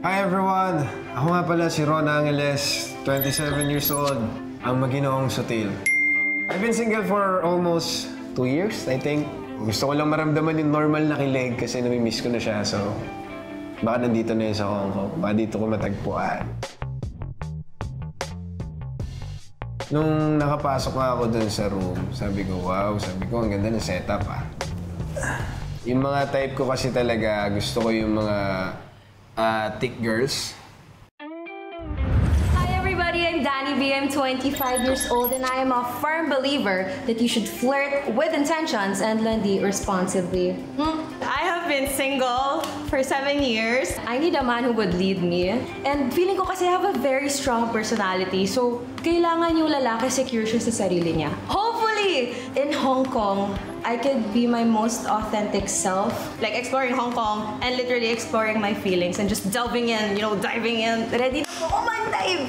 Hi everyone! Ako nga pala si Ron Angeles, 27 years old, ang maginoong sutil. I've been single for almost 2 years, I think. Gusto ko lang maramdaman yung normal na kilig kasi namimiss ko na siya, so baka nandito na yun sa Hong Kong. Baka dito ko matagpuan. Nung nakapasok nga ako dun sa room, sabi ko, wow, ang ganda ng setup ah. Yung mga type ko kasi talaga, gusto ko yung mga thick girls. Hi everybody, I'm Danny B. I'm 25 years old and I am a firm believer that you should flirt with intentions and landi responsibly. I have been single for 7 years. I need a man who would lead me. And feeling ko kasi I have a very strong personality, so kailangan yung lalaki secure siya sa sarili niya. Hopefully, in Hong Kong, I could be my most authentic self. Like exploring Hong Kong and literally exploring my feelings and just delving in, diving in. Ready na po mag-dive!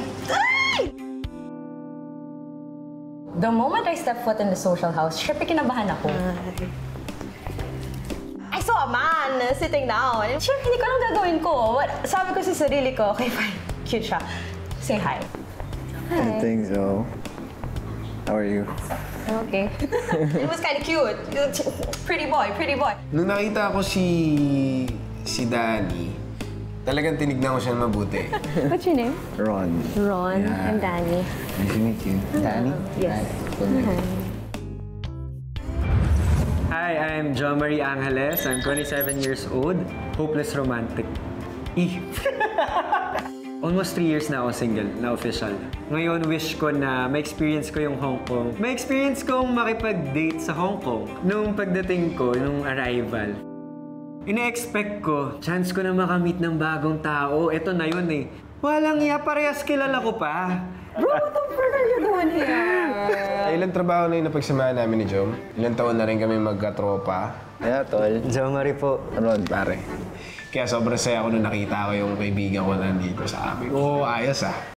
The moment I step foot in the social house, syempre kinabahan ako. I saw a man sitting down. Syempre, hindi ko alam gagawin ko. Sabi ko sa sarili ko, okay, fine. Cute siya. Say hi. I think so. How are you? Okay. It was kind of cute. Pretty boy, pretty boy. Nung nakita ko si Danny, talagang tinignan ko siya mabuti. What's your name? Ron. Ron. Yeah. I'm Danny. Nice to meet you. Danny? Yes. Hi, I'm John Marie Angeles. I'm 27 years old. Hopeless romantic. Almost 3 years na ako single, na official. Ngayon, wish ko na ma-experience ko yung Hong Kong. Ma-experience kong makipag-date sa Hong Kong. Nung pagdating ko, nung arrival, ina-expect ko, chance ko na makamit ng bagong tao. Ito na yun eh. Walang iya, parehas kilala ko pa. Bro, what the frick are you doing here? Ilang trabaho na yung napagsamahan namin ni Jom. Ilang taon na rin kami magkatropa. Yeah, tol. John Marie po. Ron, pare. Kaya sobrang saya ako nung nakita ko yung kaibigan ko nandito sa amin. Oo, ayos ah.